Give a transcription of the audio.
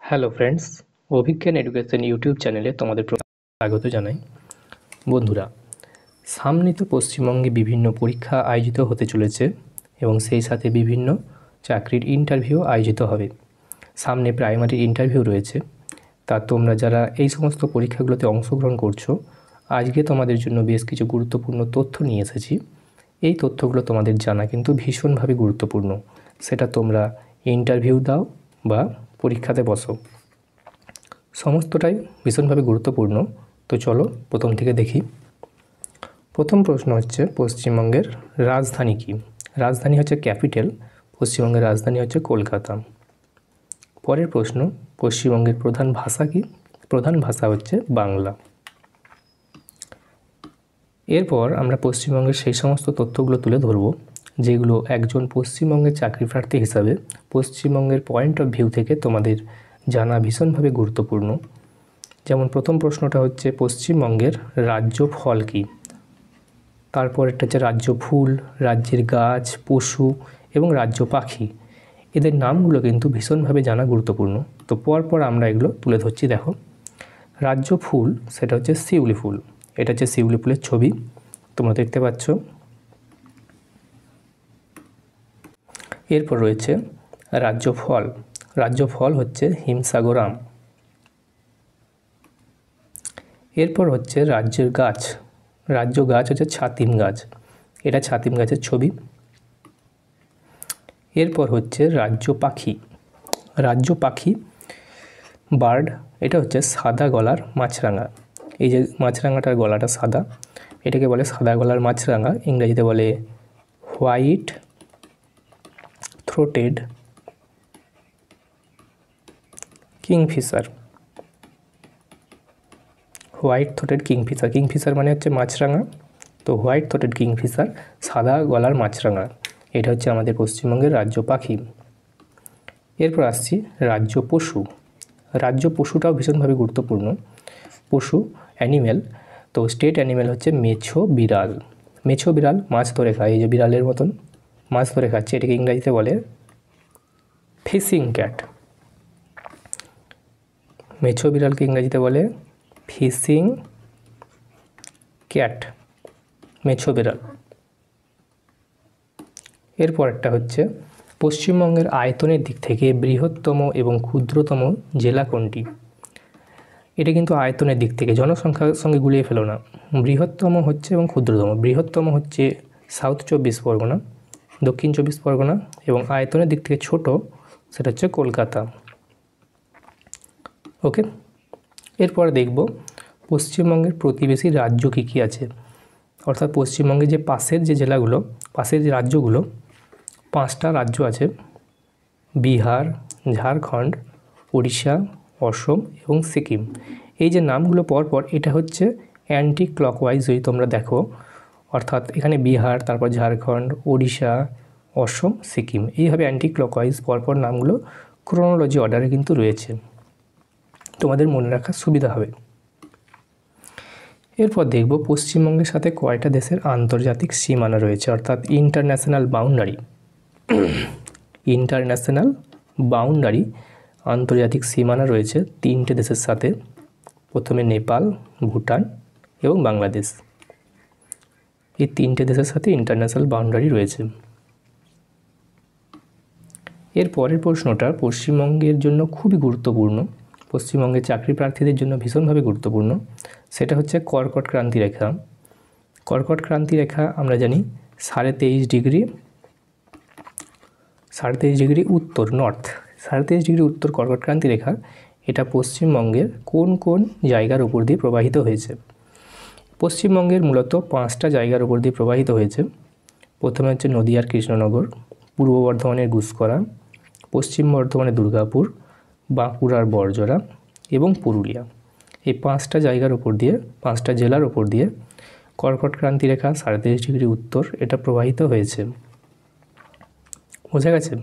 Hello friends, অভিজ্ঞান education YouTube চ্যানেলে তোমাদের স্বাগত জানাই। বন্ধুরা, সামনে তো পশ্চিমবঙ্গে বিভিন্ন পরীক্ষা আয়োজিত হতে চলেছে এবং সেই সাথে বিভিন্ন চাকরির ইন্টারভিউ আয়োজিত হবে। সামনে প্রাইমারির ইন্টারভিউ রয়েছে। তা তোমরা যারা এই সমস্ত পরীক্ষাগুলোতে অংশগ্রহণ করছো, আজকে তোমাদের জন্য বেশ কিছু গুরুত্বপূর্ণ তথ্য নিয়ে এসেছি। এই তথ্যগুলো তোমাদের জানা কিন্তু ভীষণভাবে গুরুত্বপূর্ণ। সেটা তোমরা ইন্টারভিউ দাও বা পরীক্ষাতে বসো, সমস্তটাই ভীষণভাবে গুরুত্বপূর্ণ। তো চলো প্রথম থেকে দেখি। প্রথম প্রশ্ন হচ্ছে, পশ্চিমবঙ্গের রাজধানী কী? রাজধানী হচ্ছে ক্যাপিটাল। পশ্চিমবঙ্গের রাজধানী হচ্ছে কলকাতা। পরের প্রশ্ন, পশ্চিমবঙ্গের প্রধান ভাষা কী? প্রধান ভাষা হচ্ছে বাংলা। এরপর আমরা পশ্চিমবঙ্গের সেই সমস্ত তথ্যগুলো তুলে ধরব যেগুলো একজন পশ্চিমবঙ্গের চাকরি প্রার্থী হিসাবে পশ্চিমবঙ্গের পয়েন্ট অফ ভিউ থেকে তোমাদের জানা ভীষণভাবে গুরুত্বপূর্ণ। যেমন প্রথম প্রশ্নটা হচ্ছে, পশ্চিমবঙ্গের রাজ্য ফল কী? তারপর এটা হচ্ছে রাজ্য ফুল, রাজ্যের গাছ, পশু এবং রাজ্য পাখি। এদের নামগুলো কিন্তু ভীষণভাবে জানা গুরুত্বপূর্ণ। তো পরপর আমরা এগুলো তুলে ধরছি। দেখো, রাজ্য ফুল সেটা হচ্ছে শিউলি ফুল। এটা হচ্ছে শিউলি ফুলের ছবি, তোমরা দেখতে পাচ্ছ। এরপর রয়েছে রাজ্য ফল। রাজ্য ফল হচ্ছে হিমসাগর আম। এরপর হচ্ছে রাজ্যের গাছ। রাজ্য গাছ হচ্ছে ছাতিম গাছ। এটা ছাতিম গাছের ছবি। এরপর হচ্ছে রাজ্য পাখি। রাজ্য পাখি বার্ড, এটা হচ্ছে সাদা গলার মাছরাঙা। এই যে মাছরাঙাটার গলাটা সাদা, এটাকে বলে সাদা গলার মাছরাঙা। ইংরেজিতে বলে white throated Kingfisher. White throated Kingfisher. Kingfisher মানে হচ্ছে মাছরাঙা, তো হোয়াইট থ্রোটেড কিংফিশার সাদা গলার মাছরাঙা। এটা হচ্ছে আমাদের পশ্চিমবঙ্গের রাজ্য পাখি। এরপর আসছি রাজ্য পশু। রাজ্য পশুটাও ভীষণভাবে গুরুত্বপূর্ণ। পশু অ্যানিমেল, তো স্টেট অ্যানিমেল হচ্ছে মেছো বিড়াল। মেছো বিড়াল মাছ ধরে খায়, এই যে বিড়ালের মতন মাছ ধরে খাচ্ছে, এটাকে ইংরেজিতে বলে ফিশিং ক্যাট। মেছো বিড়ালকে ইংরেজিতে বলে ফিশিং ক্যাট, মেছো বিড়াল। এরপর একটা হচ্ছে, পশ্চিমবঙ্গের আয়তনের দিক থেকে বৃহত্তম এবং ক্ষুদ্রতম জেলা কোনটি? এটা কিন্তু আয়তনের দিক থেকে, জনসংখ্যার সঙ্গে গুলিয়ে ফেলো না। বৃহত্তম হচ্ছে এবং ক্ষুদ্রতম। বৃহত্তম হচ্ছে সাউথ 24 পরগনা, দক্ষিণ 24 পরগনা, এবং আয়তনের দিক থেকে ছোট সেটা হচ্ছে কলকাতা। ওকে, এরপর দেখব পশ্চিমবঙ্গের প্রতিবেশী রাজ্য কী কী আছে। অর্থাৎ পশ্চিমবঙ্গের যে পাশের যে জেলাগুলো, পাশের যে রাজ্যগুলো, 5টা রাজ্য আছে: বিহার, ঝাড়খণ্ড, উড়িষ্যা, অসম এবং সিকিম। এই যে নামগুলো পরপর, এটা হচ্ছে অ্যান্টি ক্লকওয়াইজ যদি তোমরা দেখো, অর্থাৎ এখানে বিহার, তারপর ঝাড়খণ্ড, ওড়িশা, অসম, সিকিম, এইভাবে অ্যান্টি ক্লকওয়াইজ পরপর নামগুলো ক্রোনোলজি অর্ডারে কিন্তু রয়েছে, তোমাদের মনে রাখার সুবিধা হবে। এরপর দেখব পশ্চিমবঙ্গের সাথে কয়টা দেশের আন্তর্জাতিক সীমানা রয়েছে, অর্থাৎ ইন্টারন্যাশনাল বাউন্ডারি। ইন্টারন্যাশনাল বাউন্ডারি, আন্তর্জাতিক সীমানা রয়েছে 3টে দেশের সাথে। প্রথমে নেপাল, ভুটান এবং বাংলাদেশ। এই 3টে দেশের সাথে ইন্টারন্যাশনাল বাউন্ডারি রয়েছে। এর পরের প্রশ্নটা পশ্চিমবঙ্গের জন্য খুবই গুরুত্বপূর্ণ, পশ্চিমবঙ্গের চাকরি প্রার্থীদের জন্য ভীষণভাবে গুরুত্বপূর্ণ। সেটা হচ্ছে কর্কট ক্রান্তি রেখা। কর্কট ক্রান্তি রেখা আমরা জানি 23.5 ডিগ্রি, 23.5 ডিগ্রি উত্তর, নর্থ 23.5 ডিগ্রি উত্তর কর্কট ক্রান্তি রেখা। এটা পশ্চিমবঙ্গের কোন কোন জায়গার উপর দিয়ে প্রবাহিত হয়েছে? পশ্চিমবঙ্গের মূলত 5টা জায়গার উপর দিয়ে প্রবাহিত হয়েছে। প্রথমে হচ্ছে নদিয়ার কৃষ্ণনগর, পূর্ব বর্ধমানের গুসকরা, পশ্চিম বর্ধমানের দুর্গাপুর, বাঁকুড়ার বড়জোড়া এবং পুরুলিয়া। এই 5টা জায়গার উপর দিয়ে, 5টা জেলার উপর দিয়ে কর্কট ক্রান্তি রেখা 23.5 ডিগ্রি উত্তর এটা প্রবাহিত হয়েছে। বোঝা গেছে?